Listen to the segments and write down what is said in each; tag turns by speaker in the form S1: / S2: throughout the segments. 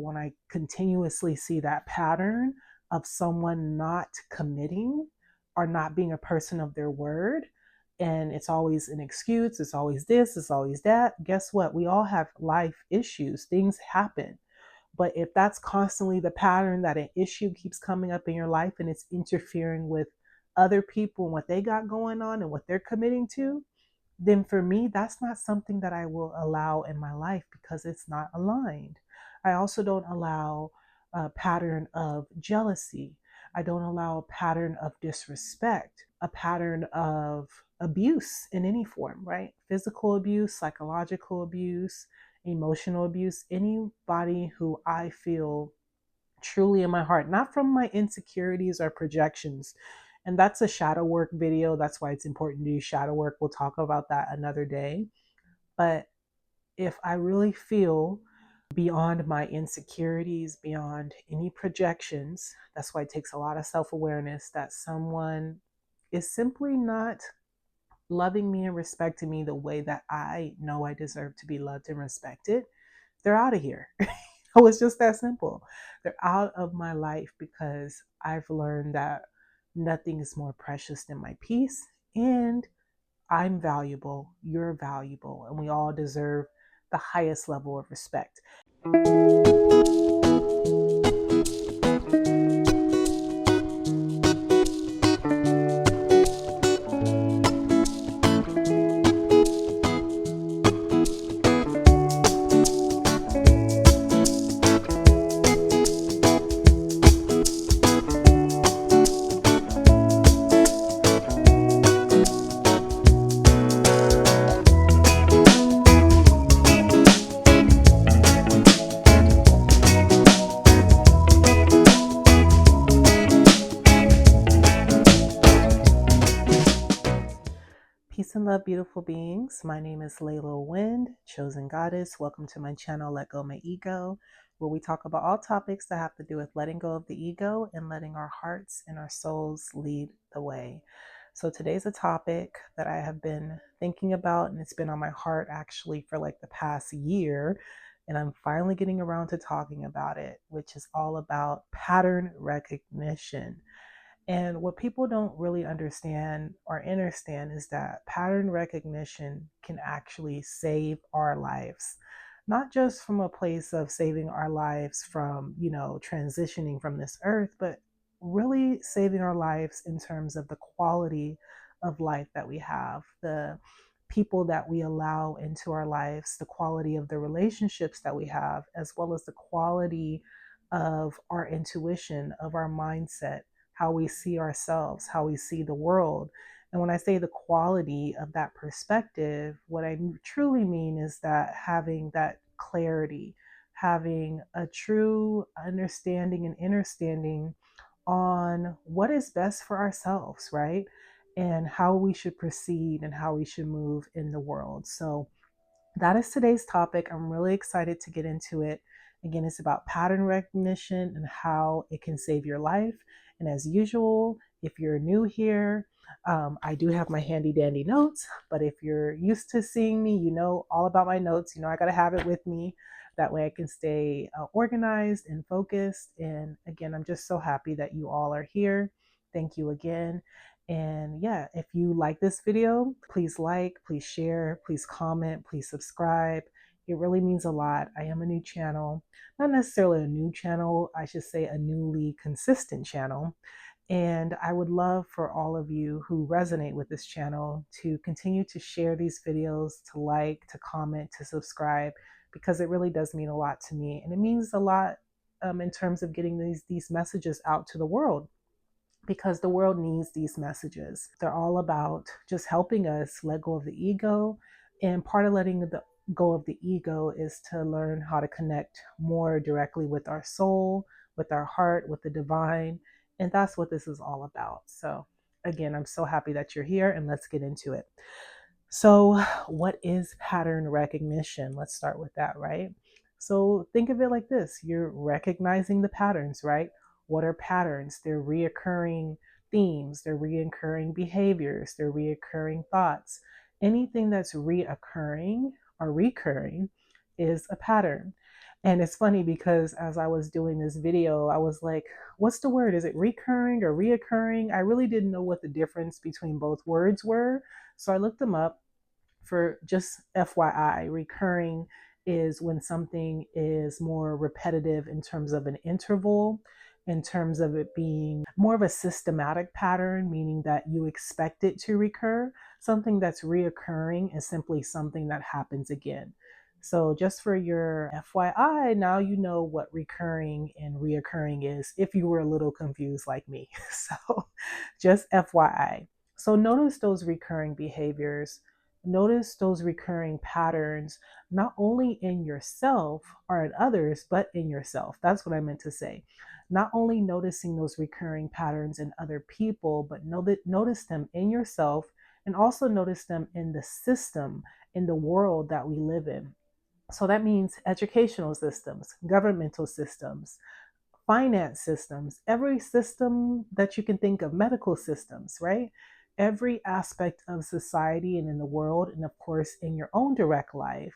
S1: When I continuously see that pattern of someone not committing or not being a person of their word, and it's always an excuse, it's always this, it's always that, guess what? We all have life issues, things happen. But if that's constantly the pattern, that an issue keeps coming up in your life and it's interfering with other people and what they got going on and what they're committing to, then for me, that's not something that I will allow in my life because it's not aligned. I also don't allow a pattern of jealousy. I don't allow a pattern of disrespect, a pattern of abuse in any form, right? Physical abuse, psychological abuse, emotional abuse, anybody who I feel truly in my heart, not from my insecurities or projections. And that's a shadow work video. That's why it's important to do shadow work. We'll talk about that another day. But if I really feel beyond my insecurities, beyond any projections, that's why it takes a lot of self awareness that someone is simply not loving me and respecting me the way that I know I deserve to be loved and respected, they're out of here. Oh, it's just that simple. They're out of my life because I've learned that nothing is more precious than my peace. And I'm valuable, you're valuable, and we all deserve the highest level of respect. Peace and love, beautiful beings. My name is Layla Wind, chosen goddess. Welcome to my channel, Let Go My Ego, where we talk about all topics that have to do with letting go of the ego and letting our hearts and our souls lead the way. So today's a topic that I have been thinking about, and it's been on my heart actually for like the past year. And I'm finally getting around to talking about it, which is all about pattern recognition. And what people don't really understand or understand is that pattern recognition can actually save our lives, not just from a place of saving our lives from, transitioning from this earth, but really saving our lives in terms of the quality of life that we have, the people that we allow into our lives, the quality of the relationships that we have, as well as the quality of our intuition, of our mindset, how we see ourselves, how we see the world. And when I say the quality of that perspective, what I truly mean is that having that clarity, having a true understanding and understanding on what is best for ourselves, right? And how we should proceed and how we should move in the world. So that is today's topic. I'm really excited to get into it. Again, it's about pattern recognition and how it can save your life. And as usual, if you're new here, I do have my handy dandy notes, but if you're used to seeing me, you know all about my notes. You know, I got to have it with me. That way I can stay organized and focused. And again, I'm just so happy that you all are here. Thank you again. And yeah, if you like this video, please like, please share, please comment, please subscribe. It really means a lot. I am a new channel, not necessarily a new channel, I should say a newly consistent channel. And I would love for all of you who resonate with this channel to continue to share these videos, to like, to comment, to subscribe, because it really does mean a lot to me. And it means a lot in terms of getting these messages out to the world, because the world needs these messages. They're all about just helping us let go of the ego. And part of letting go of the ego is to learn how to connect more directly with our soul, with our heart, with the divine. And that's what this is all about. So again, I'm so happy that you're here, and let's get into it. So what is pattern recognition? Let's start with that, right? So think of it like this. You're recognizing the patterns, right? What are patterns? They're reoccurring themes, they're reoccurring behaviors, they're reoccurring thoughts. Anything that's reoccurring or recurring is a pattern. And it's funny because as I was doing this video, I was like, what's the word? Is it recurring or reoccurring? I really didn't know what the difference between both words were. So I looked them up. For just FYI, recurring is when something is more repetitive in terms of an interval, in terms of it being more of a systematic pattern, meaning that you expect it to recur. Something that's reoccurring is simply something that happens again. So, just for your FYI, now you know what recurring and reoccurring is if you were a little confused like me. So, just FYI. So, notice those recurring behaviors. Notice those recurring patterns, not only in yourself or in others, but in yourself. That's what I meant to say. Not only noticing those recurring patterns in other people, but notice them in yourself and also notice them in the system, in the world that we live in. So that means educational systems, governmental systems, finance systems, every system that you can think of, medical systems, right? Every aspect of society and in the world, and of course, in your own direct life.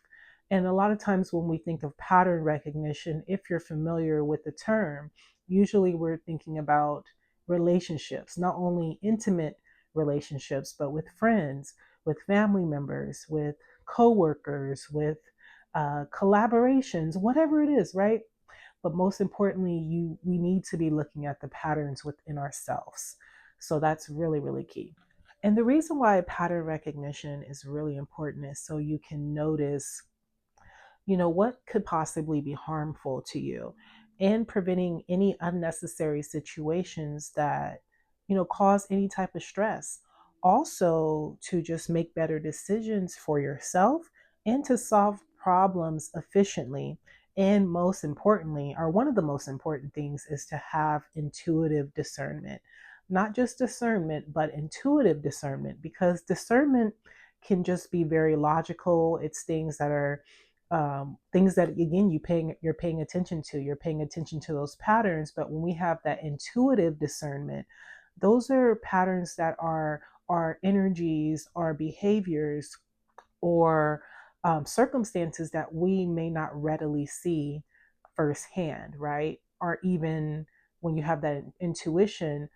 S1: And a lot of times when we think of pattern recognition, if you're familiar with the term, usually we're thinking about relationships, not only intimate relationships, but with friends, with family members, with coworkers, with collaborations, whatever it is, right? But most importantly, we need to be looking at the patterns within ourselves. So that's really, really key. And the reason why pattern recognition is really important is so you can notice, what could possibly be harmful to you and preventing any unnecessary situations that, cause any type of stress. Also, to just make better decisions for yourself and to solve problems efficiently. And most importantly, or one of the most important things, is to have intuitive discernment. Not just discernment, but intuitive discernment, because discernment can just be very logical. It's things that are things that again you're paying attention to. You're paying attention to those patterns. But when we have that intuitive discernment, those are patterns that are our energies, our behaviors, or circumstances that we may not readily see firsthand, right? Or even when you have that intuition,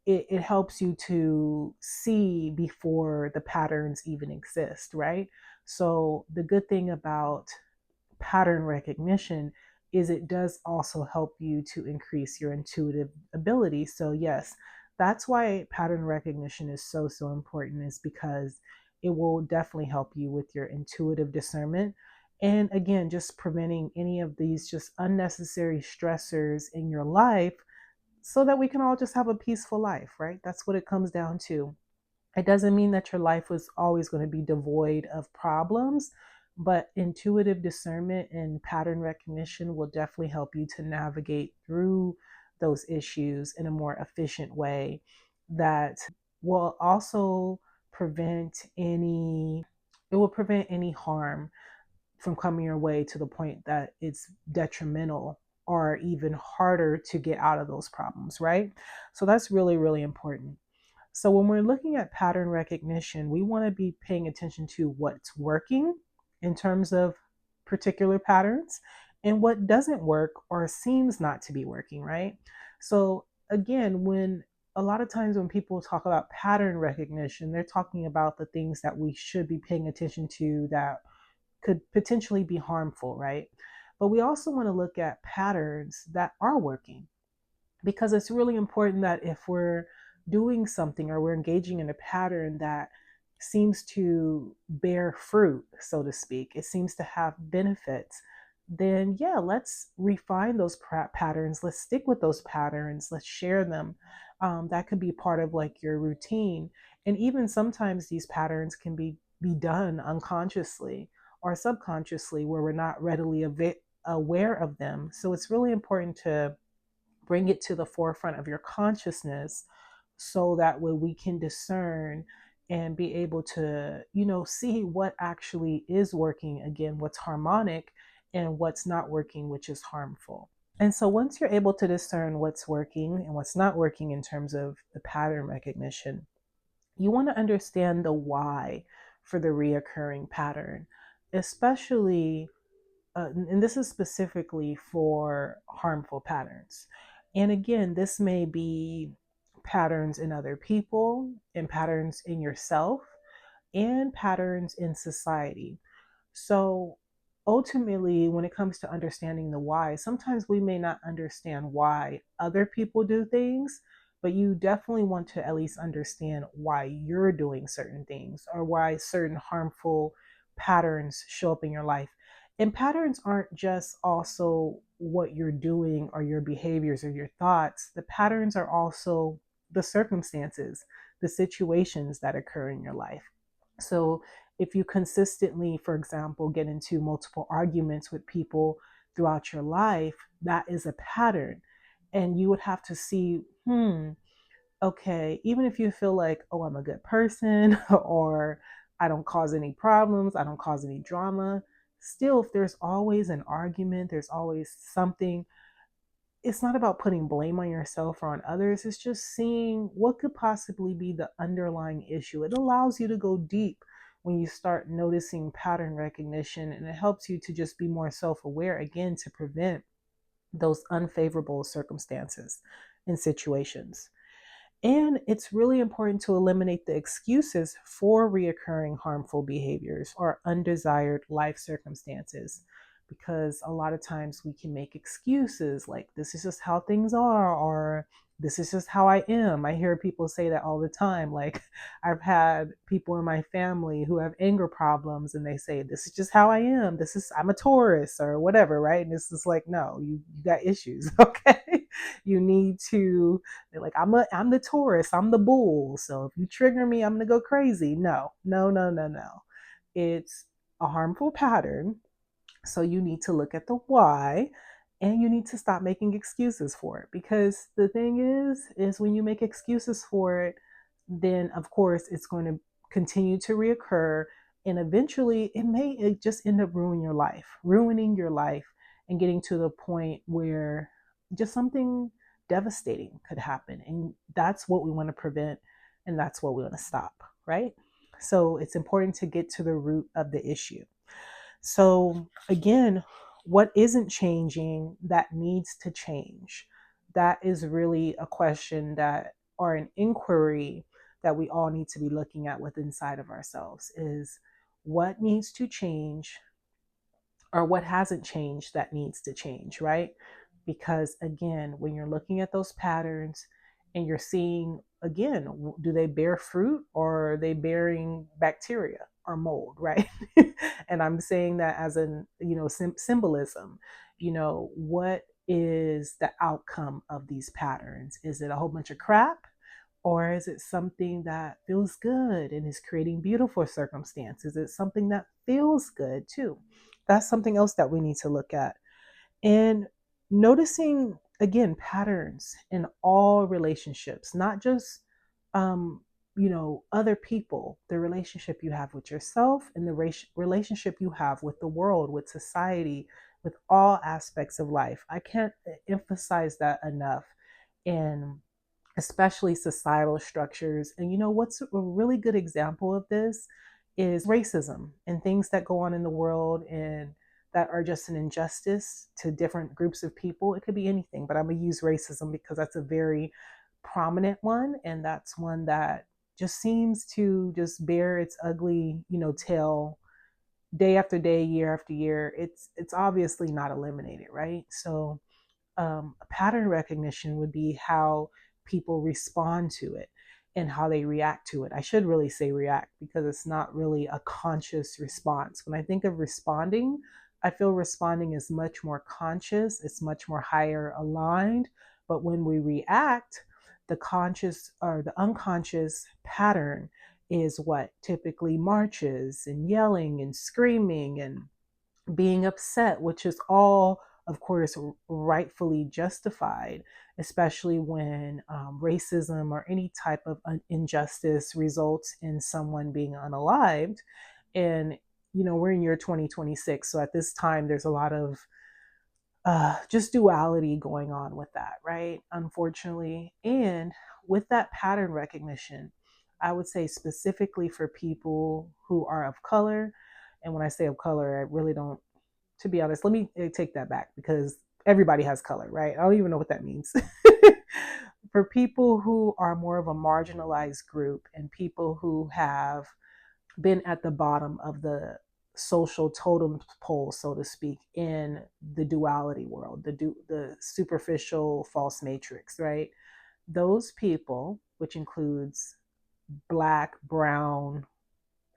S1: it helps you to see before the patterns even exist, right? So the good thing about pattern recognition is it does also help you to increase your intuitive ability. So yes, that's why pattern recognition is so important, is because it will definitely help you with your intuitive discernment. And again, just preventing any of these just unnecessary stressors in your life so that we can all just have a peaceful life, right? That's what it comes down to. It doesn't mean that your life was always going to be devoid of problems, but intuitive discernment and pattern recognition will definitely help you to navigate through those issues in a more efficient way that will also prevent any it will prevent any harm from coming your way to the point that it's detrimental or even harder to get out of those problems, right? So that's really, really important. So when we're looking at pattern recognition, we want to be paying attention to what's working in terms of particular patterns and what doesn't work or seems not to be working, right? So again, when a lot of times when people talk about pattern recognition, they're talking about the things that we should be paying attention to that could potentially be harmful, right? But we also want to look at patterns that are working, because it's really important that if we're doing something or we're engaging in a pattern that seems to bear fruit, so to speak, it seems to have benefits, then yeah, let's refine those patterns. Let's stick with those patterns. Let's share them. That could be part of like your routine. And even sometimes these patterns can be done unconsciously or subconsciously where we're not readily aware of them. So it's really important to bring it to the forefront of your consciousness so that way we can discern and be able to, see what actually is working, again, what's harmonic, and what's not working, which is harmful. And so once you're able to discern what's working and what's not working in terms of the pattern recognition, you want to understand the why for the reoccurring pattern, especially and this is specifically for harmful patterns. And again, this may be patterns in other people, and patterns in yourself, and patterns in society. So ultimately, when it comes to understanding the why, sometimes we may not understand why other people do things, but you definitely want to at least understand why you're doing certain things or why certain harmful patterns show up in your life. And patterns aren't just also what you're doing or your behaviors or your thoughts, the patterns are also the circumstances, the situations that occur in your life. So if you consistently, for example, get into multiple arguments with people throughout your life, that is a pattern. And you would have to see, okay, even if you feel like, oh, I'm a good person or I don't cause any problems, I don't cause any drama, still, if there's always an argument, there's always something, it's not about putting blame on yourself or on others. It's just seeing what could possibly be the underlying issue. It allows you to go deep when you start noticing pattern recognition, and it helps you to just be more self aware again to prevent those unfavorable circumstances and situations. And it's really important to eliminate the excuses for reoccurring harmful behaviors or undesired life circumstances. Because a lot of times we can make excuses like, this is just how things are, or this is just how I am. I hear people say that all the time. Like, I've had people in my family who have anger problems, and they say, this is just how I am. I'm a Taurus or whatever, right? And it's just like, no, you got issues, okay? You need to, they're like, I'm the Taurus, I'm the bull. So if you trigger me, I'm gonna go crazy. No, no, no, no, no. It's a harmful pattern. So you need to look at the why, and you need to stop making excuses for it. Because the thing is when you make excuses for it, then of course it's going to continue to reoccur. And eventually it just end up ruining your life, and getting to the point where just something devastating could happen. And that's what we want to prevent, and that's what we want to stop, right? So it's important to get to the root of the issue. So, again, what isn't changing that needs to change? That is really a question that, or an inquiry that we all need to be looking at with inside of ourselves, is what needs to change, or what hasn't changed that needs to change, right? Because again, when you're looking at those patterns and you're seeing, again, do they bear fruit, or are they bearing bacteria or mold, right? And I'm saying that as an, symbolism. What is the outcome of these patterns? Is it a whole bunch of crap? Or is it something that feels good and is creating beautiful circumstances? Is it something that feels good too? That's something else that we need to look at. And noticing, again, patterns in all relationships, not just, other people, the relationship you have with yourself, and the relationship you have with the world, with society, with all aspects of life. I can't emphasize that enough. And especially societal structures. And what's a really good example of this is racism and things that go on in the world, and that are just an injustice to different groups of people. It could be anything, but I'm going to use racism because that's a very prominent one. And that's one that just seems to just bear its ugly, tail day after day, year after year. It's obviously not eliminated, right? So pattern recognition would be how people respond to it and how they react to it. I should really say react, because it's not really a conscious response. When I think of responding, I feel responding is much more conscious, it's much more higher aligned. But when we react, the conscious or the unconscious pattern is what typically marches and yelling and screaming and being upset, which is all, of course, rightfully justified, especially when racism or any type of injustice results in someone being unalived. And, we're in year 2026. So at this time, there's a lot of just duality going on with that, right? Unfortunately. And with that pattern recognition, I would say specifically for people who are of color. And when I say of color, I really don't to be honest, let me take that back, because everybody has color, right? I don't even know what that means. For people who are more of a marginalized group and people who have been at the bottom of the social totem pole, so to speak, in the duality world, the superficial false matrix, right? Those people, which includes black, brown,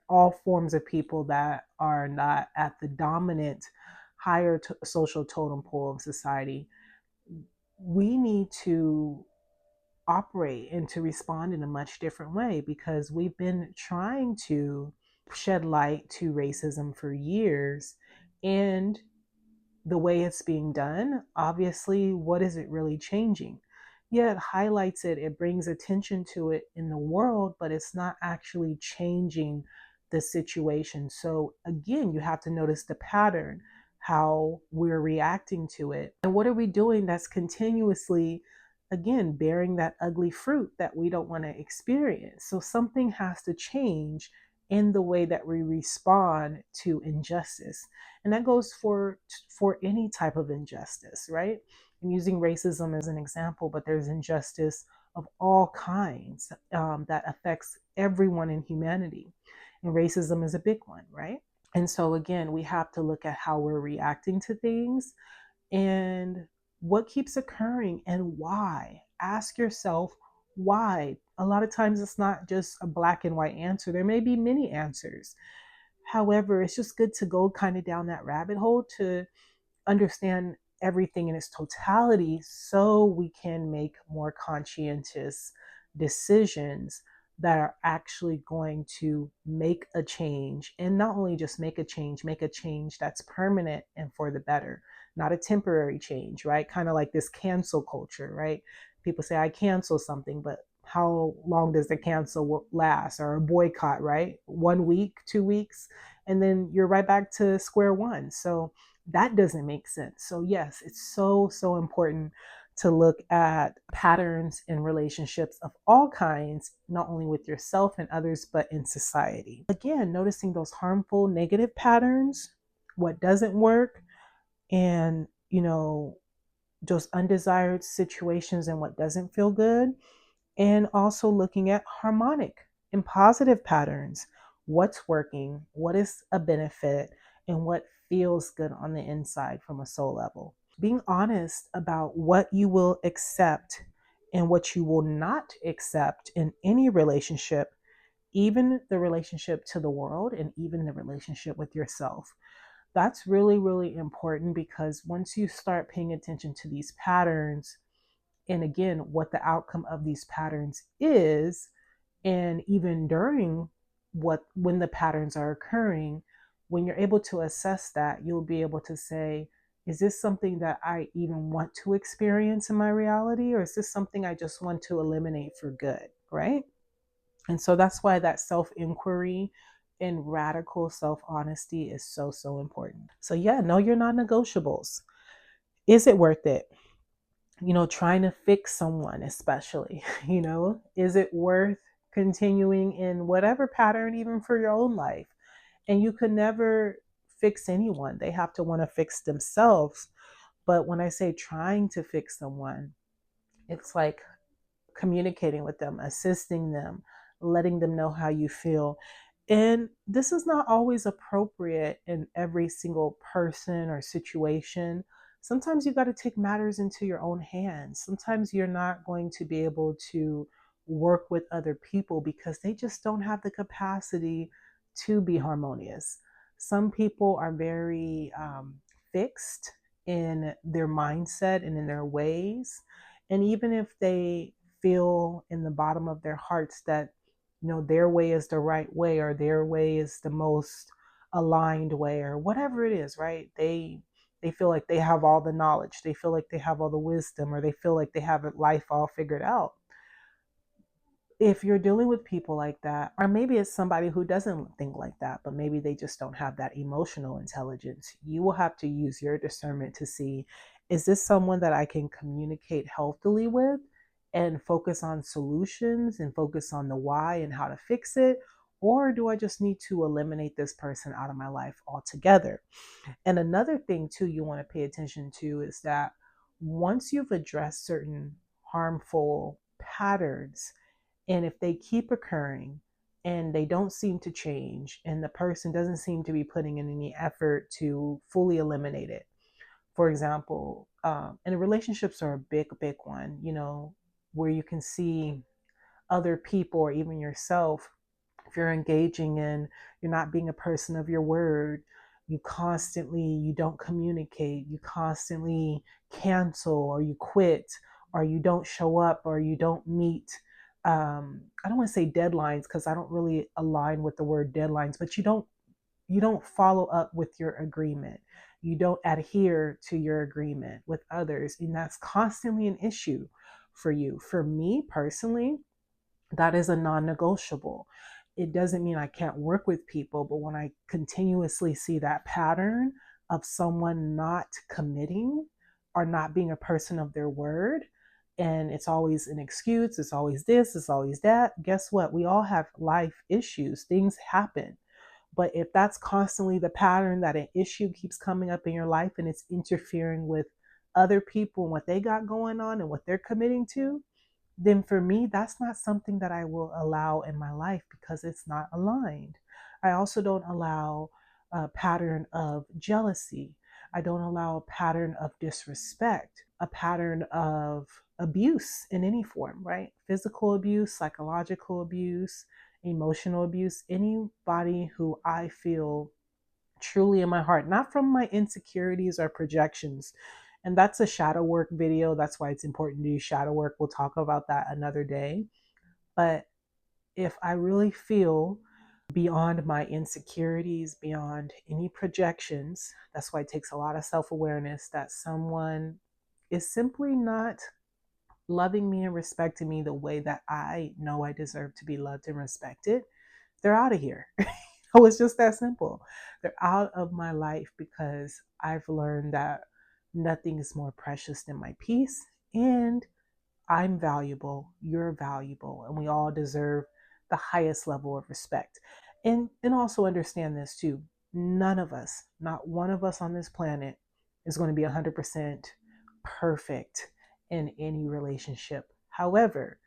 S1: all forms of people that are not at the dominant higher social totem pole of society, we need to operate and to respond in a much different way, because we've been trying to shed light to racism for years. And the way it's being done, obviously, what is it really changing? Yeah, it highlights it, it brings attention to it in the world, but it's not actually changing the situation. So, again, you have to notice the pattern, how we're reacting to it. And what are we doing that's continuously, again, bearing that ugly fruit that we don't want to experience? So, something has to change in the way that we respond to injustice. And that goes for any type of injustice, right? I'm using racism as an example, but there's injustice of all kinds that affects everyone in humanity, and racism is a big one, right? And so again, we have to look at how we're reacting to things and what keeps occurring and why. Ask yourself why. A lot of times it's not just a black and white answer, there may be many answers. However, it's just good to go kind of down that rabbit hole to understand everything in its totality, so we can make more conscientious decisions that are actually going to make a change. And not only just make a change that's permanent and for the better, not a temporary change, right? Kind of like this cancel culture, right? People say, I cancel something, but how long does the cancel last? Or a boycott, right? 1 week, 2 weeks, and then you're right back to square one. So that doesn't make sense. So yes, it's so important to look at patterns in relationships of all kinds, not only with yourself and others, but in society. Again, noticing those harmful negative patterns, what doesn't work, and those undesired situations and what doesn't feel good. And also looking at harmonic and positive patterns. What's working, what is a benefit, and what feels good on the inside from a soul level. Being honest about what you will accept and what you will not accept in any relationship, even the relationship to the world and even the relationship with yourself. That's really, really important, because once you start paying attention to these patterns, and again, what the outcome of these patterns is, and even during when the patterns are occurring, when you're able to assess that, you'll be able to say, is this something that I even want to experience in my reality, or is this something I just want to eliminate for good, right? And so that's why that self-inquiry and radical self-honesty is so important. So yeah, know your non-negotiables. Is it worth it? Trying to fix someone, especially, is it worth continuing in whatever pattern, even for your own life? And you could never fix anyone. They have to want to fix themselves. But when I say trying to fix someone, it's like communicating with them, assisting them, letting them know how you feel. And this is not always appropriate in every single person or situation. Sometimes you got to take matters into your own hands. Sometimes you're not going to be able to work with other people because they just don't have the capacity to be harmonious. Some people are very fixed in their mindset and in their ways. And even if they feel in the bottom of their hearts that their way is the right way, or their way is the most aligned way, or whatever it is, right? They feel like they have all the knowledge, they feel like they have all the wisdom, or they feel like they have life all figured out. If you're dealing with people like that, or maybe it's somebody who doesn't think like that, but maybe they just don't have that emotional intelligence, you will have to use your discernment to see, is this someone that I can communicate healthily with and focus on solutions and focus on the why and how to fix it? Or do I just need to eliminate this person out of my life altogether? And another thing, too, you want to pay attention to is that once you've addressed certain harmful patterns, and if they keep occurring and they don't seem to change, and the person doesn't seem to be putting in any effort to fully eliminate it, for example, and relationships are a big one, where you can see other people or even yourself, if you're engaging in, you're not being a person of your word, you don't communicate, you constantly cancel or you quit or you don't show up or you don't meet, I don't want to say deadlines because I don't really align with the word deadlines, but you don't follow up with your agreement, you don't adhere to your agreement with others, and that's constantly an issue for you. For me personally, that is a non-negotiable. It doesn't mean I can't work with people, but when I continuously see that pattern of someone not committing or not being a person of their word, and it's always an excuse, it's always this, it's always that, guess what? We all have life issues, things happen. But if that's constantly the pattern, that an issue keeps coming up in your life and it's interfering with other people and what they got going on and what they're committing to, then for me, that's not something that I will allow in my life because it's not aligned. I also don't allow a pattern of jealousy. I don't allow a pattern of disrespect, a pattern of abuse in any form, right? Physical abuse, psychological abuse, emotional abuse, anybody who I feel truly in my heart, not from my insecurities or projections. And that's a shadow work video. That's why it's important to do shadow work. We'll talk about that another day. But if I really feel beyond my insecurities, beyond any projections, that's why it takes a lot of self awareness that someone is simply not loving me and respecting me the way that I know I deserve to be loved and respected, they're out of here. Oh, it's just that simple. They're out of my life because I've learned that nothing is more precious than my peace. And I'm valuable, you're valuable, and we all deserve the highest level of respect. And also understand this too. None of us, not one of us on this planet is going to be 100% perfect in any relationship. However,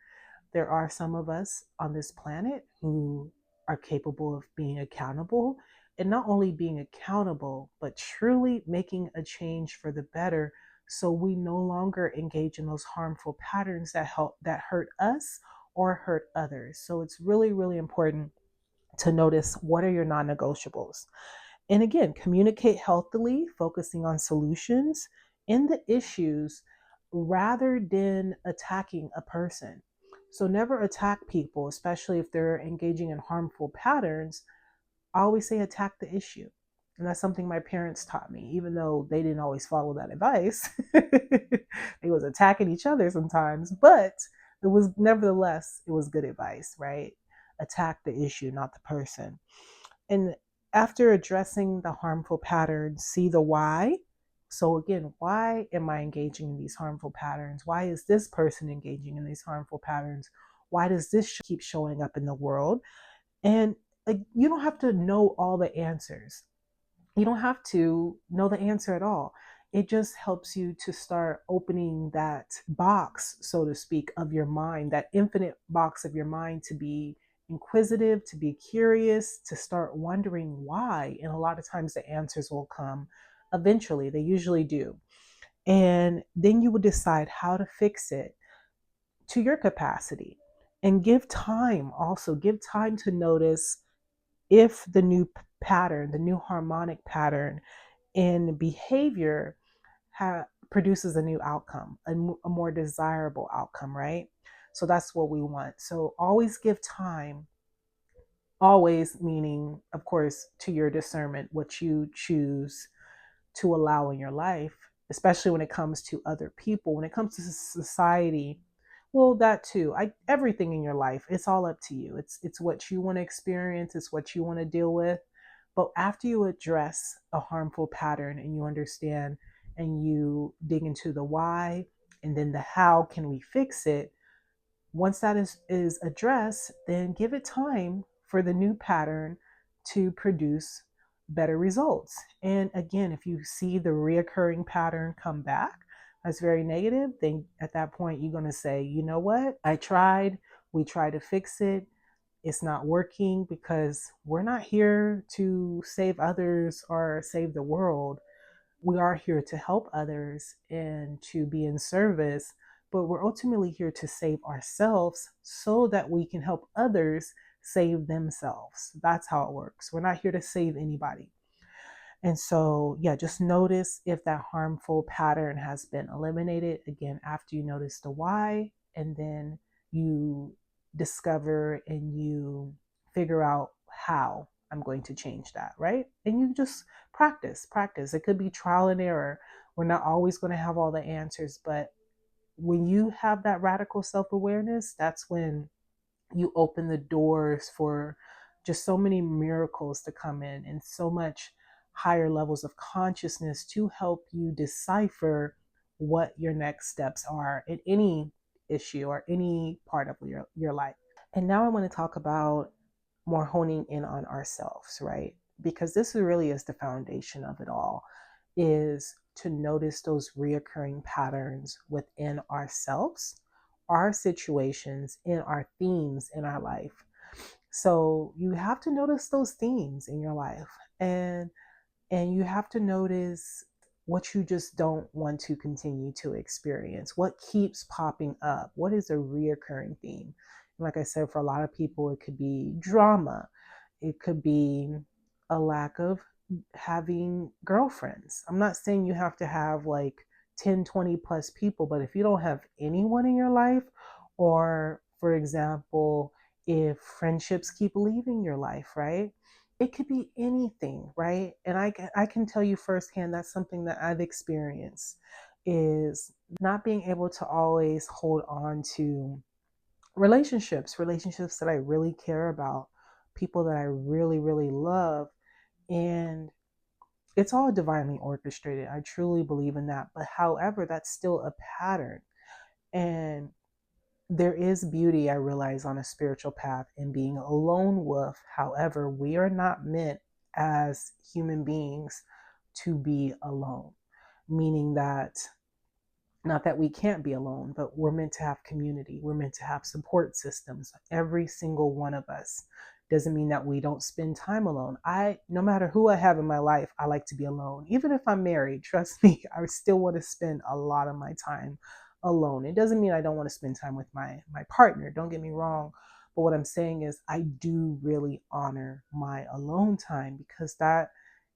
S1: there are some of us on this planet who are capable of being accountable, and not only being accountable, but truly making a change for the better, so we no longer engage in those harmful patterns that hurt us or hurt others. So it's really, really important to notice what are your non-negotiables. And again, communicate healthily, focusing on solutions in the issues rather than attacking a person. So never attack people, especially if they're engaging in harmful patterns. I always say attack the issue. And that's something my parents taught me, even though they didn't always follow that advice. They was attacking each other sometimes, but it was good advice, right? Attack the issue, not the person. And after addressing the harmful patterns, see the why. So again, why am I engaging in these harmful patterns? Why is this person engaging in these harmful patterns? Why does this keep showing up in the world? And you don't have to know all the answers. You don't have to know the answer at all. It just helps you to start opening that box, so to speak, of your mind, that infinite box of your mind, to be inquisitive, to be curious, to start wondering why. And a lot of times the answers will come eventually, they usually do. And then you will decide how to fix it to your capacity. And give time, also give time to notice if the new pattern, the new harmonic pattern in behavior produces a new outcome, a more desirable outcome, right? So that's what we want. So always give time, always meaning, of course, to your discernment, what you choose to allow in your life, especially when it comes to other people, when it comes to society. Well, that too. Everything in your life, it's all up to you. It's what you want to experience, it's what you want to deal with. But after you address a harmful pattern and you understand and you dig into the why and then the how can we fix it, once that is addressed, then give it time for the new pattern to produce better results. And again, if you see the reoccurring pattern come back, that's very negative, then at that point, you're going to say, you know what? I tried. We tried to fix it. It's not working, because we're not here to save others or save the world. We are here to help others and to be in service, but we're ultimately here to save ourselves so that we can help others save themselves. That's how it works. We're not here to save anybody. And so, yeah, just notice if that harmful pattern has been eliminated. Again, after you notice the why, and then you discover and you figure out how I'm going to change that, right? And you just practice. It could be trial and error. We're not always going to have all the answers, but when you have that radical self awareness, that's when you open the doors for just so many miracles to come in and so much higher levels of consciousness to help you decipher what your next steps are in any issue or any part of your life. And now I want to talk about more honing in on ourselves, right? Because this really is the foundation of it all, is to notice those reoccurring patterns within ourselves, our situations, and our themes in our life. So you have to notice those themes in your life, and you have to notice what you just don't want to continue to experience. What keeps popping up? What is a reoccurring theme? Like I said, for a lot of people, it could be drama. It could be a lack of having girlfriends. I'm not saying you have to have like 10, 20 plus people, but if you don't have anyone in your life, or for example, if friendships keep leaving your life, right? It could be anything, right? And I can tell you firsthand, that's something that I've experienced, is not being able to always hold on to relationships that I really care about, people that I really, really love. And it's all divinely orchestrated. I truly believe in that. But however, that's still a pattern. And there is beauty, I realize, on a spiritual path in being a lone wolf. However, we are not meant as human beings to be alone, meaning that, not that we can't be alone, but we're meant to have community. We're meant to have support systems. Every single one of us. Doesn't mean that we don't spend time alone. No matter who I have in my life, I like to be alone. Even if I'm married, trust me, I still want to spend a lot of my time alone. It doesn't mean I don't want to spend time with my partner. Don't get me wrong. But what I'm saying is I do really honor my alone time, because that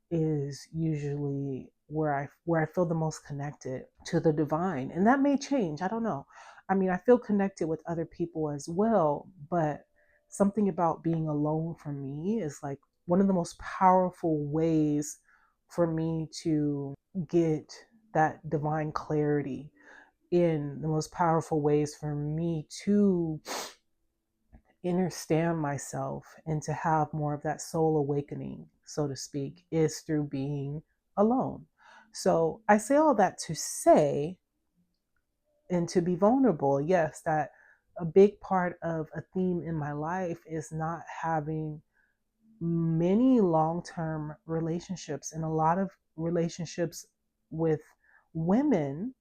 S1: is usually where I feel the most connected to the divine. And that may change. I don't know. I mean, I feel connected with other people as well, but something about being alone for me is like one of the most powerful ways for me to get that divine clarity, in the most powerful ways for me to understand myself and to have more of that soul awakening, so to speak, is through being alone. So I say all that to say, and to be vulnerable, yes, that a big part of a theme in my life is not having many long term relationships, and a lot of relationships with women,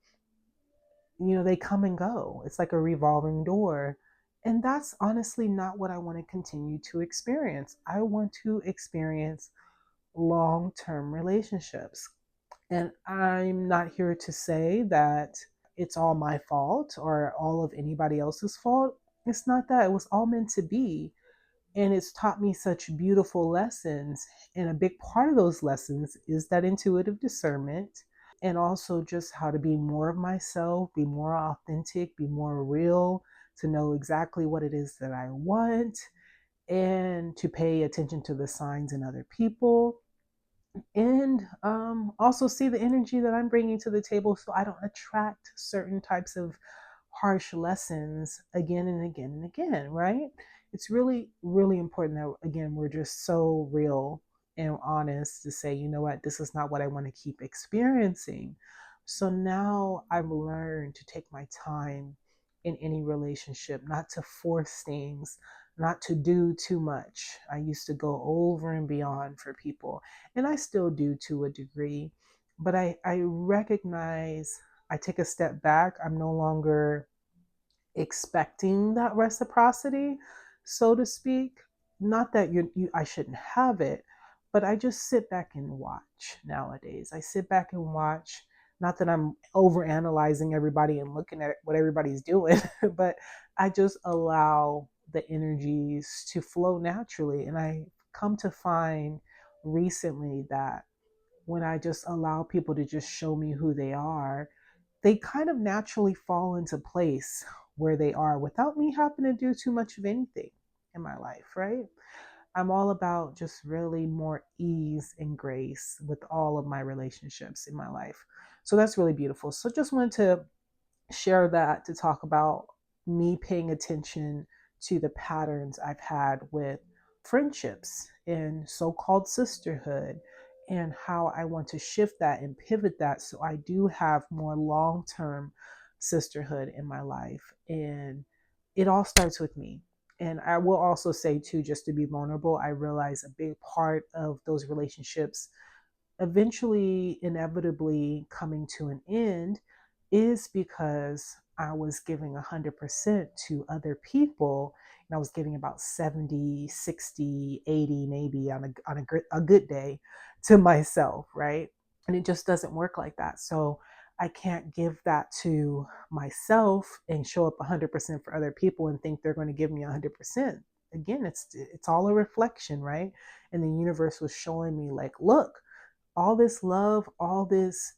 S1: they come and go. It's like a revolving door. And that's honestly not what I want to continue to experience. I want to experience long term relationships. And I'm not here to say that it's all my fault or all of anybody else's fault. It's not that. It was all meant to be. And it's taught me such beautiful lessons. And a big part of those lessons is that intuitive discernment, and also just how to be more of myself, be more authentic, be more real, to know exactly what it is that I want, and to pay attention to the signs in other people, and also see the energy that I'm bringing to the table, so I don't attract certain types of harsh lessons again and again and again, right? It's really, really important that, again, we're just so real and honest to say, you know what, this is not what I want to keep experiencing. So now I've learned to take my time in any relationship, not to force things, not to do too much. I used to go over and beyond for people, and I still do to a degree, but I recognize I take a step back. I'm no longer expecting that reciprocity, so to speak. Not that I shouldn't have it, but I just sit back and watch nowadays. I sit back and watch. Not that I'm over analyzing everybody and looking at what everybody's doing, but I just allow the energies to flow naturally. And I come to find recently that when I just allow people to just show me who they are, they kind of naturally fall into place where they are without me having to do too much of anything in my life, right? I'm all about just really more ease and grace with all of my relationships in my life. So that's really beautiful. So just wanted to share that to talk about me paying attention to the patterns I've had with friendships and so called sisterhood, and how I want to shift that and pivot that so I do have more long term sisterhood in my life. And it all starts with me. And I will also say, too, just to be vulnerable, I realize a big part of those relationships eventually inevitably coming to an end is because I was giving 100% to other people, and I was giving about 70, 60, 80 maybe on a good day to myself, right? And it just doesn't work like that. So I can't give that to myself and show up 100% for other people and think they're going to give me 100%. Again, it's all a reflection, right? And the universe was showing me, like, look, all this love, all this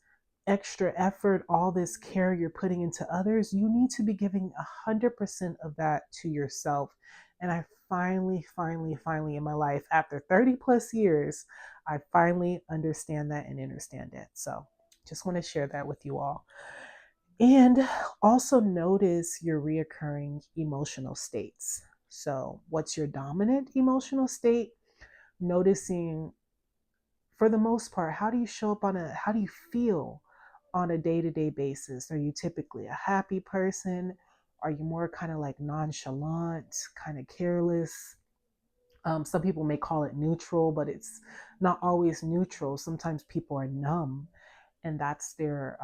S1: extra effort, all this care you're putting into others, you need to be giving 100% of that to yourself. And I finally in my life, after 30 plus years, I finally understand that and understand it. So just want to share that with you all. And also notice your reoccurring emotional states. So, what's your dominant emotional state? Noticing, for the most part, how do you show up how do you feel on a day-to-day basis? Are you typically a happy person? Are you more kind of like nonchalant, kind of careless? Some people may call it neutral, but it's not always neutral. Sometimes people are numb, and that's their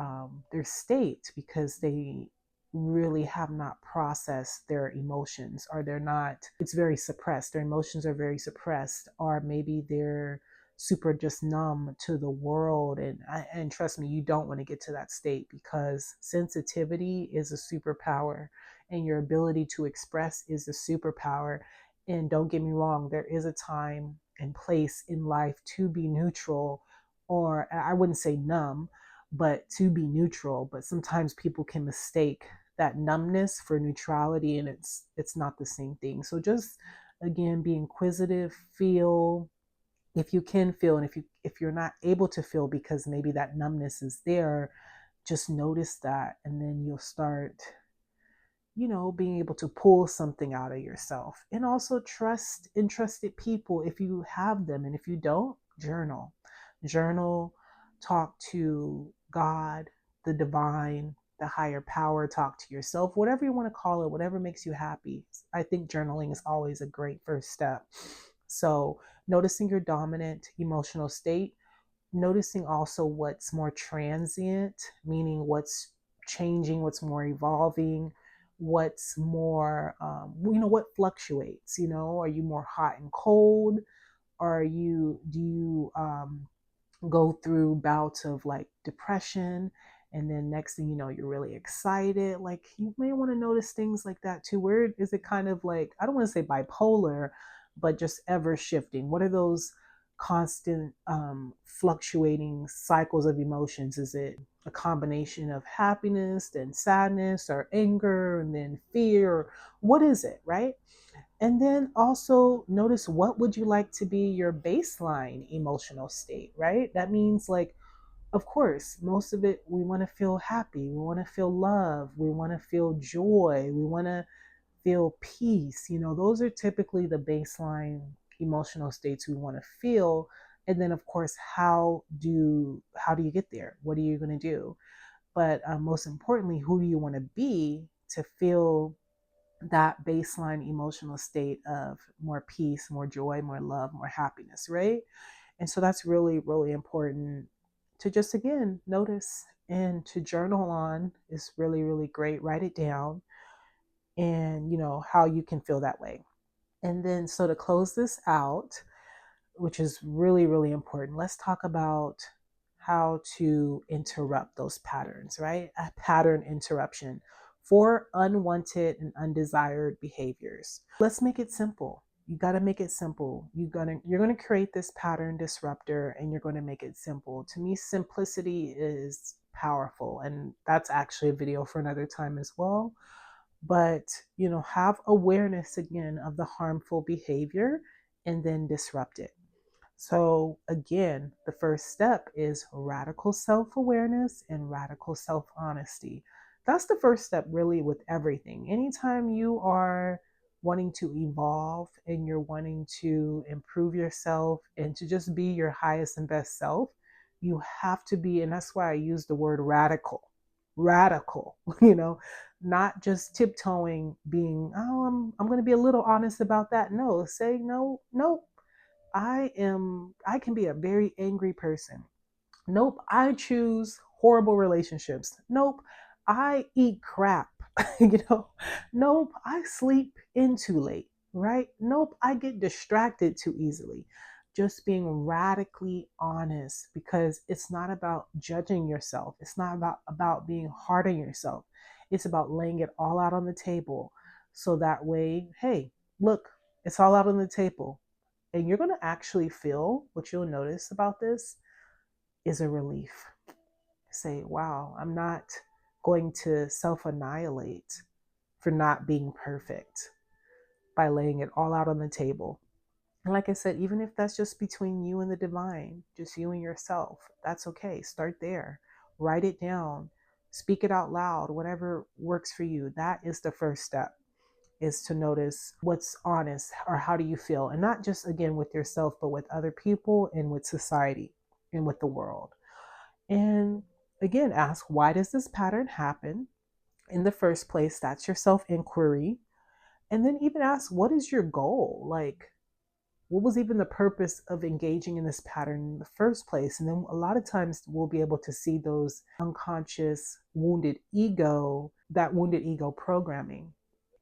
S1: state, because they really have not processed their emotions, or they're not, it's very suppressed, their emotions are very suppressed, or maybe they're super just numb to the world. And trust me, you don't want to get to that state, because sensitivity is a superpower, and your ability to express is a superpower. And don't get me wrong, there is a time and place in life to be neutral, or I wouldn't say numb, but to be neutral. But sometimes people can mistake that numbness for neutrality, and it's not the same thing. So just, again, be inquisitive, feel if you can feel, and if you're not able to feel because maybe that numbness is there, just notice that, and then you'll start, being able to pull something out of yourself. And also trust interested people if you have them. And if you don't, journal. Journal, talk to God, the divine, the higher power, talk to yourself, whatever you want to call it, whatever makes you happy. I think journaling is always a great first step. So, noticing your dominant emotional state, noticing also what's more transient, meaning what's changing, what's more evolving, what's more, what fluctuates. Are you more hot and cold? Do you go through bouts of like depression, and then next thing you know, you're really excited? Like, you may want to notice things like that too. Where is it kind of like, I don't want to say bipolar, but just ever shifting? What are those constant fluctuating cycles of emotions? Is it a combination of happiness, then sadness, or anger, and then fear? What is it, right? And then also notice, what would you like to be your baseline emotional state, right? That means, like, of course, most of it, we want to feel happy, we want to feel love, we want to feel joy, we want to feel peace. Those are typically the baseline emotional states we want to feel. And then, of course, how do you get there? What are you going to do? But most importantly, who do you want to be to feel that baseline emotional state of more peace, more joy, more love, more happiness, right? And so that's really, really important to just again notice and to journal on is really, really great. Write it down and how you can feel that way. And then so to close this out, which is really, really important, let's talk about how to interrupt those patterns, right? A pattern interruption for unwanted and undesired behaviors. Let's make it simple. You got to make it simple. You're going to create this pattern disruptor and you're going to make it simple. To me, simplicity is powerful, and that's actually a video for another time as well. But, have awareness again of the harmful behavior and then disrupt it. So, again, the first step is radical self awareness and radical self honesty. That's the first step, really, with everything. Anytime you are wanting to evolve and you're wanting to improve yourself and to just be your highest and best self, you have to be, and that's why I use the word radical. Radical, not just tiptoeing, being, oh, I'm going to be a little honest about that. No, say, no, no, I can be a very angry person. Nope, I choose horrible relationships. Nope, I eat crap. you know, nope, I sleep in too late, right? Nope, I get distracted too easily. Just being radically honest, because it's not about judging yourself. It's not about being hard on yourself. It's about laying it all out on the table. So that way, hey, look, it's all out on the table. And you're going to actually feel, what you'll notice about this is a relief. Say, wow, I'm not going to self annihilate for not being perfect by laying it all out on the table. And like I said, even if that's just between you and the divine, just you and yourself, that's okay. Start there. Write it down. Speak it out loud, whatever works for you. That is the first step, is to notice what's honest, or how do you feel, and not just again with yourself, but with other people and with society and with the world. And again, ask, why does this pattern happen in the first place? That's your self inquiry. And then even ask, what is your goal? Like, what was even the purpose of engaging in this pattern in the first place? And then a lot of times we'll be able to see those unconscious that wounded ego programming.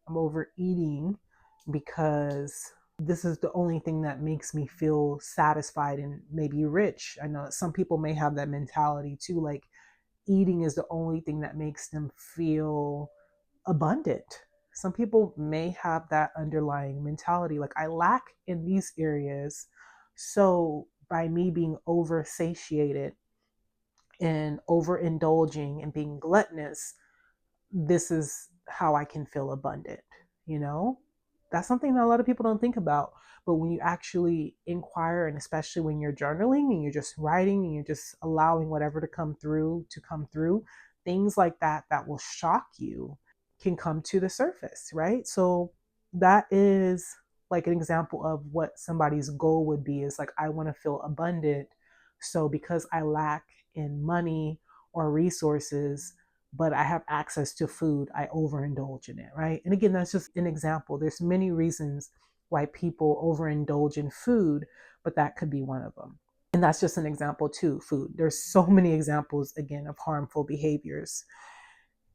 S1: I'm overeating because this is the only thing that makes me feel satisfied and maybe rich. I know some people may have that mentality too, like eating is the only thing that makes them feel abundant. Some people may have that underlying mentality, like I lack in these areas. So by me being over satiated and overindulging and being gluttonous, this is how I can feel abundant, you know? That's something that a lot of people don't think about. But when you actually inquire, and especially when you're journaling and you're just writing and you're just allowing whatever to come through, things like that will shock you can come to the surface, right? So that is like an example of what somebody's goal would be, is like, I want to feel abundant. So because I lack in money or resources, but I have access to food, I overindulge in it, right? And again, that's just an example. There's many reasons why people overindulge in food, but that could be one of them. And that's just an example too, food. There's so many examples, again, of harmful behaviors.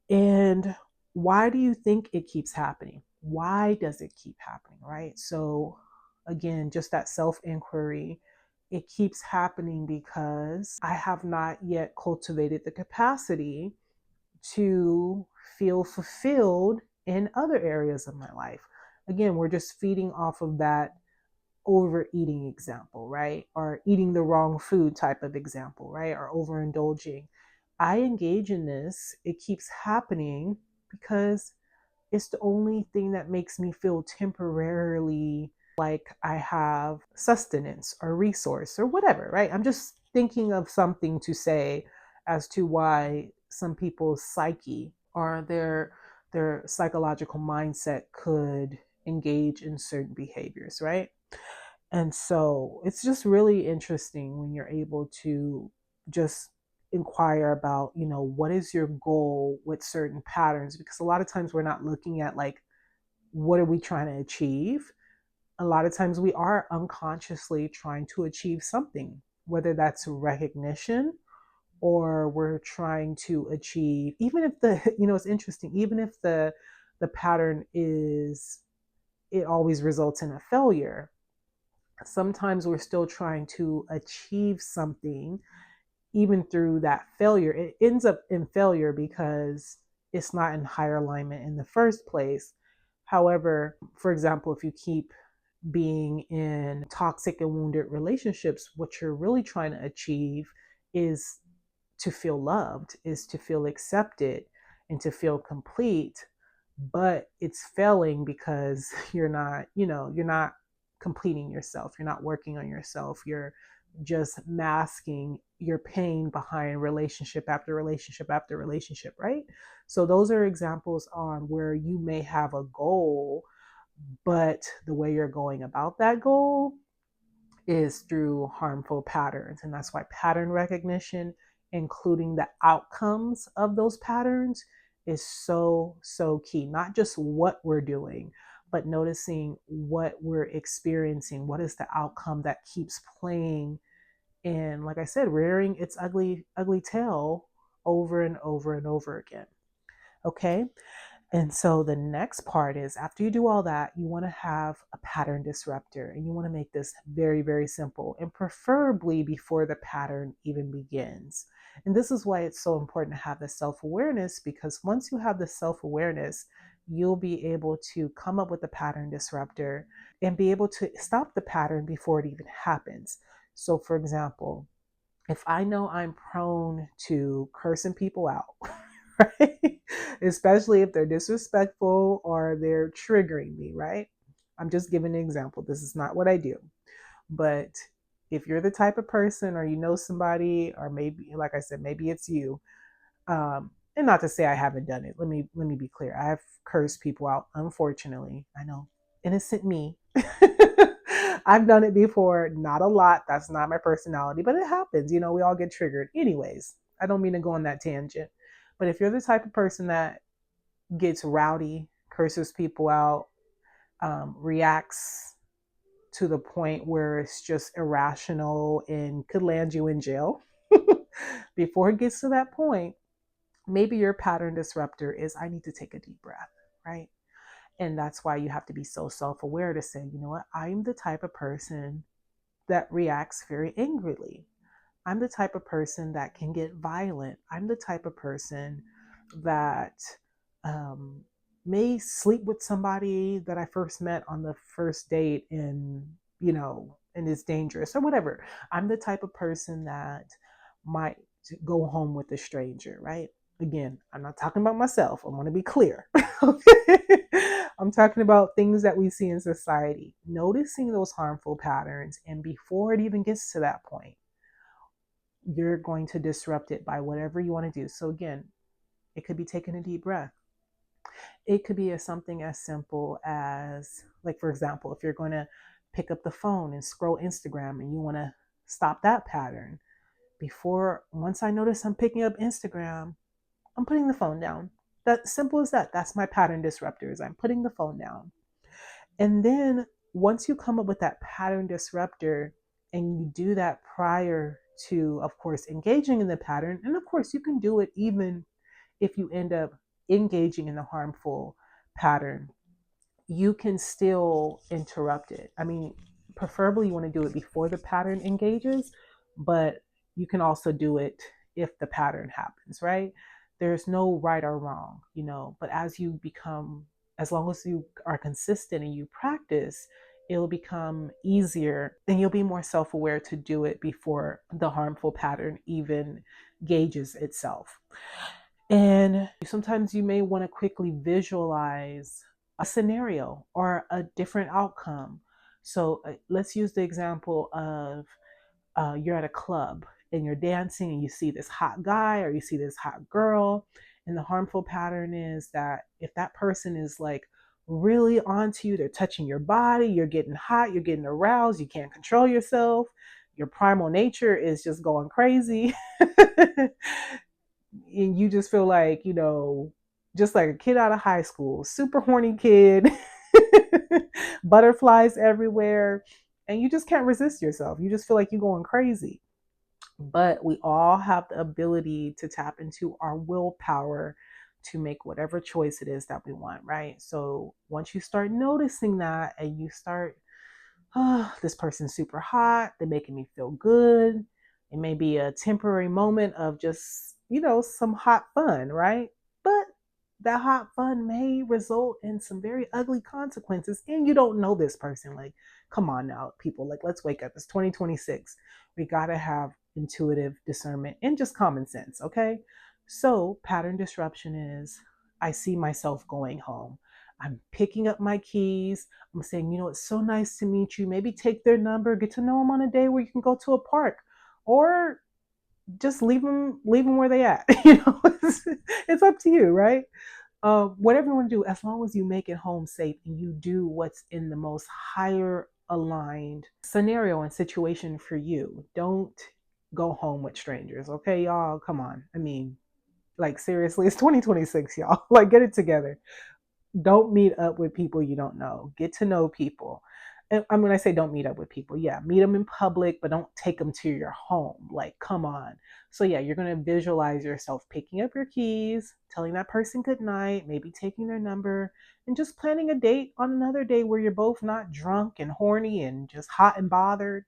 S1: And why do you think it keeps happening? Why does it keep happening, right? So again, just that self-inquiry. It keeps happening because I have not yet cultivated the capacity to feel fulfilled in other areas of my life. Again, we're just feeding off of that overeating example, right? Or eating the wrong food type of example, right? Or overindulging. I engage in this, it keeps happening because it's the only thing that makes me feel temporarily like I have sustenance or resource or whatever, right? I'm just thinking of something to say as to why some people's psyche or their psychological mindset could engage in certain behaviors, right? And so it's just really interesting when you're able to just inquire about, what is your goal with certain patterns? Because a lot of times we're not looking at like what are we trying to achieve? A lot of times we are unconsciously trying to achieve something, whether that's recognition or we're trying to achieve, even if it's interesting, even if the pattern is, it always results in a failure. Sometimes we're still trying to achieve something even through that failure. It ends up in failure because it's not in higher alignment in the first place. However, for example, if you keep being in toxic and wounded relationships, what you're really trying to achieve is to feel loved, is to feel accepted, and to feel complete. But it's failing because you're not completing yourself. You're not working on yourself. You're just masking your pain behind relationship after relationship after relationship, right? So those are examples on where you may have a goal, but the way you're going about that goal is through harmful patterns. And that's why pattern recognition, including the outcomes of those patterns, is so, so key. Not just what we're doing, but noticing what we're experiencing. What is the outcome that keeps playing and, like I said, rearing its ugly, ugly tail over and over and over again. Okay. And so the next part is, after you do all that, you want to have a pattern disruptor, and you want to make this very, very simple, and preferably before the pattern even begins. And this is why it's so important to have the self-awareness, because once you have the self-awareness, you'll be able to come up with a pattern disruptor and be able to stop the pattern before it even happens. So for example, if I know I'm prone to cursing people out, right? Especially if they're disrespectful or they're triggering me, right? I'm just giving an example. This is not what I do. But if you're the type of person, or you know somebody, or maybe, like I said, maybe it's you, and not to say I haven't done it. Let me be clear. I have cursed people out, unfortunately. I know, innocent me. I've done it before, not a lot. That's not my personality, but it happens. We all get triggered. Anyways, I don't mean to go on that tangent. But if you're the type of person that gets rowdy, curses people out, reacts to the point where it's just irrational and could land you in jail, before it gets to that point, maybe your pattern disruptor is, I need to take a deep breath, right? And that's why you have to be so self aware to say, you know what, I'm the type of person that reacts very angrily. I'm the type of person that can get violent. I'm the type of person that um, may sleep with somebody that I first met on the first date and is dangerous or whatever. I'm the type of person that might go home with a stranger, right? Again, I'm not talking about myself. I want to be clear. I'm talking about things that we see in society, noticing those harmful patterns. And before it even gets to that point, you're going to disrupt it by whatever you want to do. So again, it could be taking a deep breath. It could be something as simple as, like, for example, if you're going to pick up the phone and scroll Instagram and you want to stop that pattern, once I notice I'm picking up Instagram, I'm putting the phone down. That simple as that. That's my pattern disruptor, is I'm putting the phone down. And then once you come up with that pattern disruptor and you do that prior to, of course, engaging in the pattern, and of course, you can do it even if you end up engaging in the harmful pattern, you can still interrupt it. I mean, preferably you want to do it before the pattern engages, but you can also do it if the pattern happens, right? There's no right or wrong, but as long as you are consistent and you practice, it'll become easier and you'll be more self aware to do it before the harmful pattern even gauges itself. And sometimes you may want to quickly visualize a scenario or a different outcome. So let's use the example of you're at a club and you're dancing and you see this hot guy or you see this hot girl. And the harmful pattern is that if that person is like really onto you, they're touching your body, you're getting hot, you're getting aroused, you can't control yourself, your primal nature is just going crazy. And you just feel like, just like a kid out of high school, super horny kid. butterflies everywhere, and you just can't resist yourself. You just feel like you're going crazy. But we all have the ability to tap into our willpower to make whatever choice it is that we want, right? So once you start noticing that and you start, oh, this person's super hot, they're making me feel good. It may be a temporary moment of just, some hot fun, right? But that hot fun may result in some very ugly consequences, and you don't know this person. Like, come on now, people, like, let's wake up. It's 2026. We got to have intuitive discernment and just common sense, okay? So, pattern disruption is I see myself going home. I'm picking up my keys. I'm saying, it's so nice to meet you. Maybe take their number, get to know them on a day where you can go to a park, or just leave them where they at. It's up to you, right? Whatever you want to do, as long as you make it home safe and you do what's in the most higher aligned scenario and situation for you. Don't go home with strangers, okay, y'all? Come on. I mean, like, seriously, it's 2026, y'all. Like, get it together. Don't meet up with people you don't know. Get to know people. And I'm when I say don't meet up with people, yeah, meet them in public, but don't take them to your home. Like, come on. So yeah, you're gonna visualize yourself picking up your keys, telling that person good night, maybe taking their number, and just planning a date on another day where you're both not drunk and horny and just hot and bothered.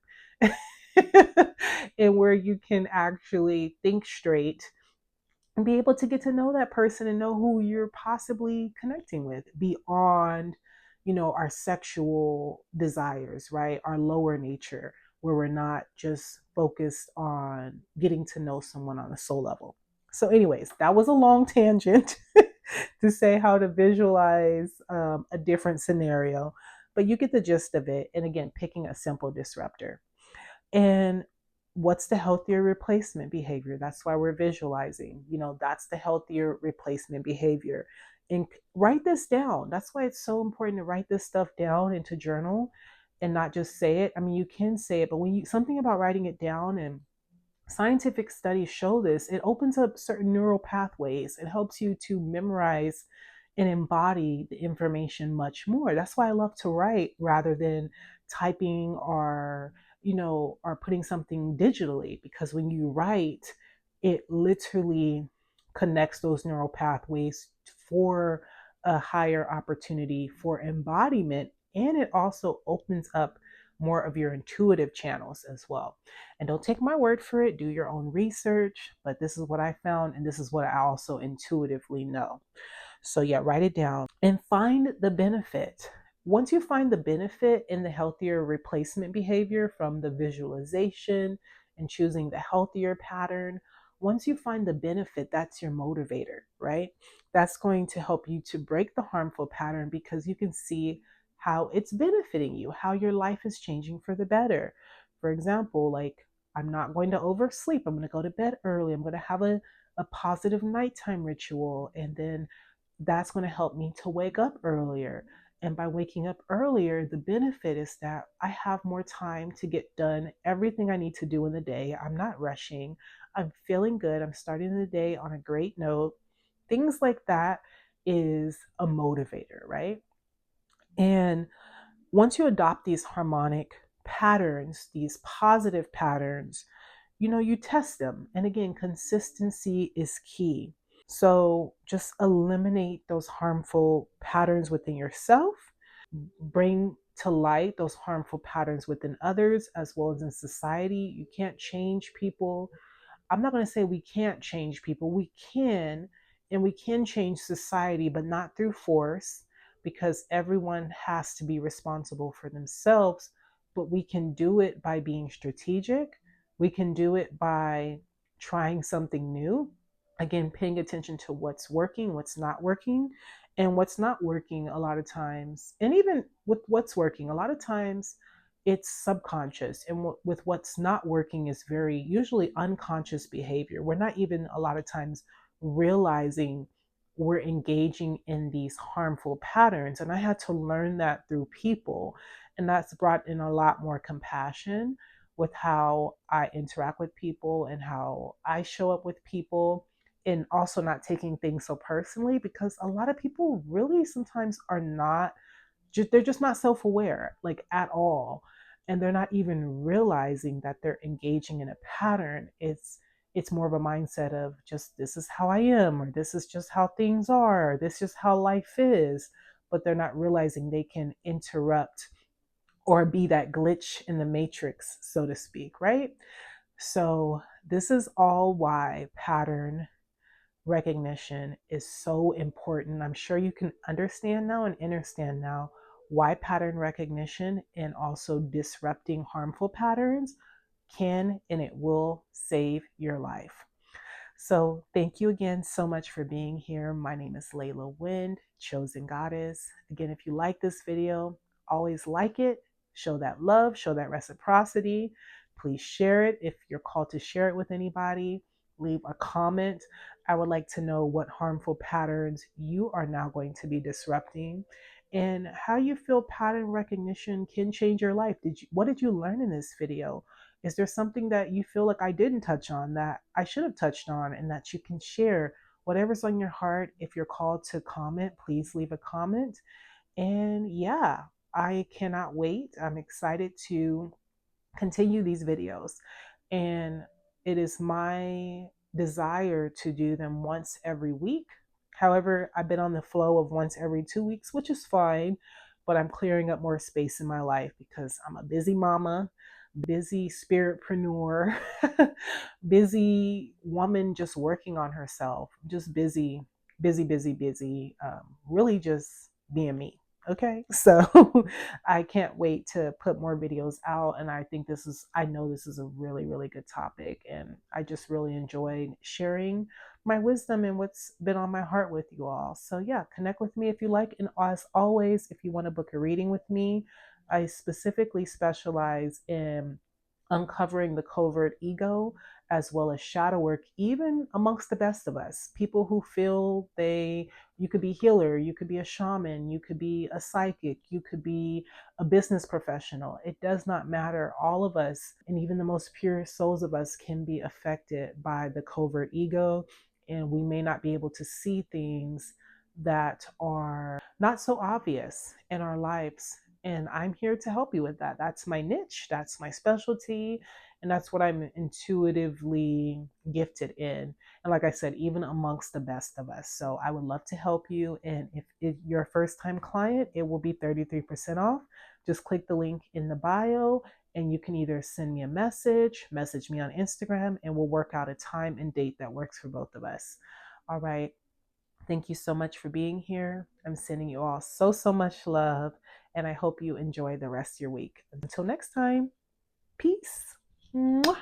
S1: And where you can actually think straight and be able to get to know that person and know who you're possibly connecting with beyond, our sexual desires, right? Our lower nature, where we're not just focused on getting to know someone on a soul level. So, anyways, that was a long tangent to say how to visualize a different scenario, but you get the gist of it. And again, picking a simple disruptor. And what's the healthier replacement behavior? That's why we're visualizing. That's the healthier replacement behavior. And write this down. That's why it's so important to write this stuff down into journal and not just say it. I mean, you can say it, but when you something about writing it down, and scientific studies show this, it opens up certain neural pathways. It helps you to memorize and embody the information much more. That's why I love to write rather than typing or putting something digitally, because when you write, it literally connects those neural pathways for a higher opportunity for embodiment, and it also opens up more of your intuitive channels as well. And don't take my word for it, do your own research, but this is what I found, and this is what I also intuitively know. So, yeah, write it down and find the benefit. Once you find the benefit in the healthier replacement behavior from the visualization and choosing the healthier pattern, once you find the benefit, that's your motivator, right? That's going to help you to break the harmful pattern because you can see how it's benefiting you, how your life is changing for the better. For example, like, I'm not going to oversleep. I'm going to go to bed early. I'm going to have a positive nighttime ritual. And then that's going to help me to wake up earlier. And by waking up earlier, the benefit is that I have more time to get done everything I need to do in the day. I'm not rushing. I'm feeling good. I'm starting the day on a great note. Things like that is a motivator, right? And once you adopt these harmonic patterns, these positive patterns, you test them. And again, consistency is key. So just eliminate those harmful patterns within yourself, bring to light those harmful patterns within others as well as in society. You can't change people. I'm not going to say we can't change people. We can, and we can change society, but not through force, because everyone has to be responsible for themselves. But we can do it by being strategic. We can do it by trying something new. Again, paying attention to what's working, what's not working, and what's not working a lot of times. And even with what's working, a lot of times it's subconscious, and with what's not working is very usually unconscious behavior. We're not even a lot of times realizing we're engaging in these harmful patterns, and I had to learn that through people, and that's brought in a lot more compassion with how I interact with people and how I show up with people, and also not taking things so personally, because a lot of people really sometimes are not they're just not self-aware, like, at all. And they're not even realizing that they're engaging in a pattern. It's more of a mindset of just, this is how I am, or this is just how things are, or this is how life is. But they're not realizing they can interrupt or be that glitch in the matrix, so to speak, right? So this is all why pattern recognition is so important. I'm sure you can understand now and understand now why pattern recognition and also disrupting harmful patterns can and it will save your life. So thank you again so much for being here. My name is Layla Wind, Chosen Goddess. Again, if you like this video, always like it, show that love, show that reciprocity. Please share it if you're called to share it with anybody. Leave a comment. I would like to know what harmful patterns you are now going to be disrupting and how you feel pattern recognition can change your life. What did you learn in this video? Is there something that you feel like I didn't touch on that I should have touched on and that you can share? Whatever's on your heart, if you're called to comment, please leave a comment. And yeah, I cannot wait. I'm excited to continue these videos. And it is my desire to do them once every week. However, I've been on the flow of once every 2 weeks, which is fine, but I'm clearing up more space in my life because I'm a busy mama, busy spiritpreneur, busy woman just working on herself, just busy, busy, busy, busy, really just being me. Okay, so I can't wait to put more videos out. And I know this is a really, really good topic. And I just really enjoyed sharing my wisdom and what's been on my heart with you all. So, yeah, connect with me if you like. And as always, if you want to book a reading with me, I specifically specialize in uncovering the covert ego as well as shadow work, even amongst the best of us. People who feel you could be a healer, you could be a shaman, you could be a psychic, you could be a business professional. It does not matter. All of us, and even the most pure souls of us, can be affected by the covert ego. And we may not be able to see things that are not so obvious in our lives. And I'm here to help you with that. That's my niche, that's my specialty, and that's what I'm intuitively gifted in. And like I said, even amongst the best of us. So I would love to help you. And if you're a first time client, it will be 33% off. Just click the link in the bio and you can either send me a message me on Instagram, and we'll work out a time and date that works for both of us. All right. Thank you so much for being here. I'm sending you all so, so much love, and I hope you enjoy the rest of your week. Until next time, peace. Mwah.